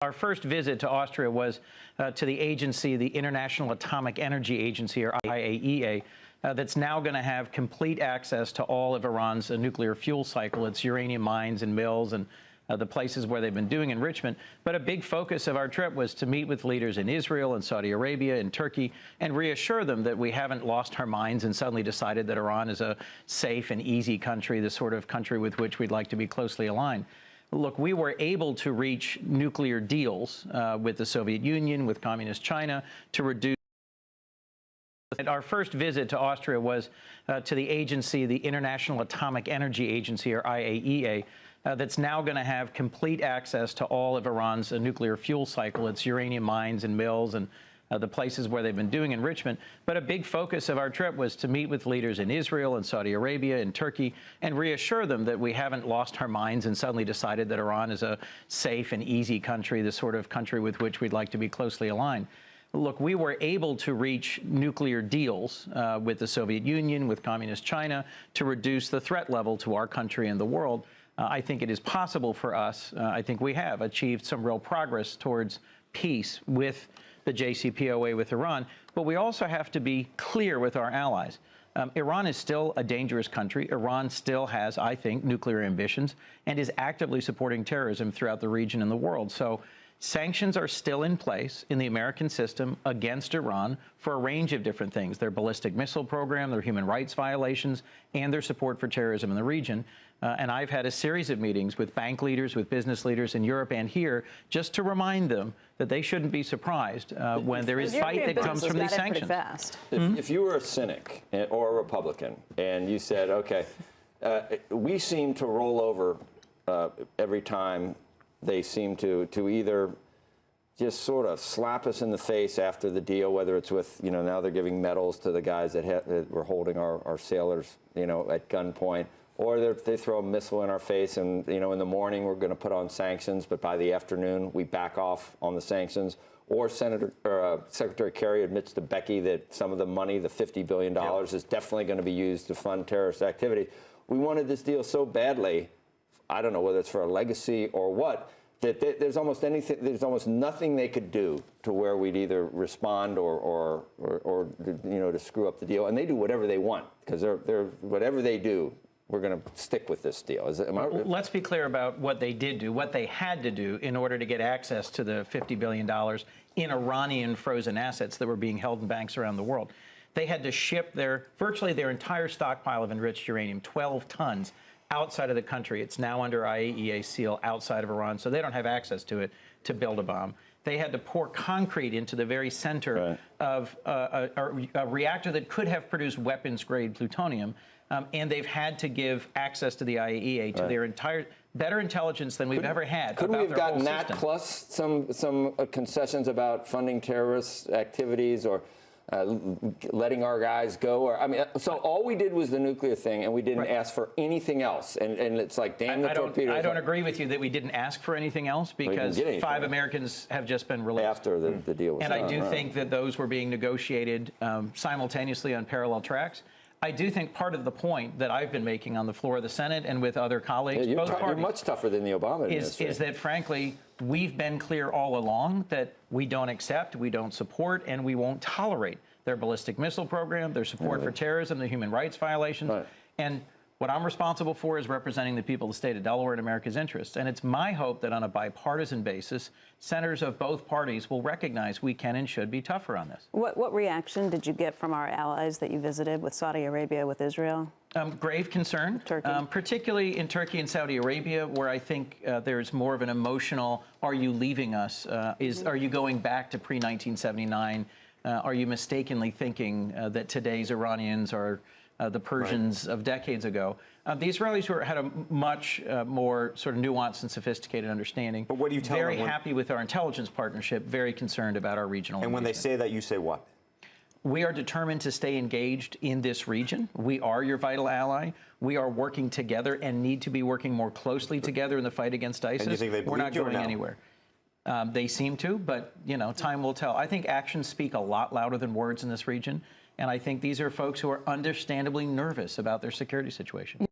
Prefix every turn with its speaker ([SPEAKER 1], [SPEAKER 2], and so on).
[SPEAKER 1] Our first visit to Austria was to the agency, the International Atomic Energy Agency, or IAEA, that's now going to have complete access to all of Iran's nuclear fuel cycle, its uranium mines and mills and the places where they've been doing enrichment. But a big focus of our trip was to meet with leaders in Israel and Saudi Arabia and Turkey and reassure them that we haven't lost our minds and suddenly decided that Iran is a safe and easy country, the sort of country with which we'd like to be closely aligned. Look, we were able to reach nuclear deals with the Soviet Union, with Communist China, to reduce. Our first visit to Austria was to the agency, the International Atomic Energy Agency, or IAEA, that's now going to have complete access to all of Iran's nuclear fuel cycle, its uranium mines and mills and the places where they've been doing enrichment. But a big focus of our trip was to meet with leaders in Israel and Saudi Arabia and Turkey and reassure them that we haven't lost our minds and suddenly decided that Iran is a safe and easy country, the sort of country with which we'd like to be closely aligned. Look, we were able to reach nuclear deals with the Soviet Union, with Communist China, to reduce the threat level to our country and the world. I think it is possible for us, I think we have achieved some real progress towards peace with the JCPOA with Iran, but we also have to be clear with our allies. Iran is still a dangerous country. Iran still has, I think, nuclear ambitions and is actively supporting terrorism throughout the region and the world. So sanctions are still in place in the American system against Iran for a range of different things: their ballistic missile program, their human rights violations, and their support for terrorism in the region. And I've had a series of meetings with bank leaders, with business leaders in Europe and here, just to remind them that they shouldn't be surprised when there is fight that comes from these sanctions.
[SPEAKER 2] If you were a cynic or a Republican and you said, okay, we seem to roll over every time they seem to either just sort of slap us in the face after the deal, whether it's with, now they're giving medals to the guys that were holding our sailors, at gunpoint, or they throw a missile in our face and, in the morning we're going to put on sanctions, but by the afternoon we back off on the sanctions. Or Secretary Kerry admits to Becky that some of the money, the $50 billion, is definitely going to be used to fund terrorist activity. We wanted this deal so badly, I don't know whether it's for a legacy or what, that there's almost nothing they could do to where we'd either respond or to screw up the deal. And they do whatever they want, because they're whatever they do, we're going to stick with this deal.
[SPEAKER 1] Let's be clear about what they did do, what they had to do in order to get access to the $50 billion in Iranian frozen assets that were being held in banks around the world. They had to ship virtually their entire stockpile of enriched uranium, 12 tons, outside of the country. It's now under IAEA seal outside of Iran, so they don't have access to it to build a bomb. They had to pour concrete into the very center of a reactor that could have produced weapons-grade plutonium, and they've had to give access to the IAEA to their entire better intelligence than we've ever had.
[SPEAKER 2] Couldn't we have gotten that plus some concessions about funding terrorist activities or letting our guys go? Or so all we did was the nuclear thing, and we didn't ask for anything else. And it's like, damn the torpedoes.
[SPEAKER 1] I don't agree with you that we didn't ask for anything else, because 5 Americans have just been released
[SPEAKER 2] after the deal was
[SPEAKER 1] done. And I do think that those were being negotiated simultaneously on parallel tracks. I do think part of the point that I've been making on the floor of the Senate and with other colleagues, both parties,
[SPEAKER 2] you're much tougher than the Obama administration,
[SPEAKER 1] is that, frankly, we've been clear all along that we don't accept, we don't support, and we won't tolerate their ballistic missile program, their support for terrorism, the human rights violations. And what I'm responsible for is representing the people of the state of Delaware and America's interests. And it's my hope that on a bipartisan basis, senators of both parties will recognize we can and should be tougher on this.
[SPEAKER 3] What reaction did you get from our allies that you visited, with Saudi Arabia, with Israel?
[SPEAKER 1] Grave concern, particularly in Turkey and Saudi Arabia, where I think there's more of an emotional, are you leaving us? Are you going back to pre-1979? Are you mistakenly thinking that today's Iranians are the Persians of decades ago? The Israelis had a much more sort of nuanced and sophisticated understanding.
[SPEAKER 4] But what do you tell them?
[SPEAKER 1] Very happy with our intelligence partnership, very concerned about our regional
[SPEAKER 4] And when they say that, you say what?
[SPEAKER 1] We are determined to stay engaged in this region. We are your vital ally. We are working together and need to be working more closely together in the fight against ISIS.
[SPEAKER 4] And you think
[SPEAKER 1] We're not going anywhere. They seem to, but, time will tell. I think actions speak a lot louder than words in this region. And I think these are folks who are understandably nervous about their security situation.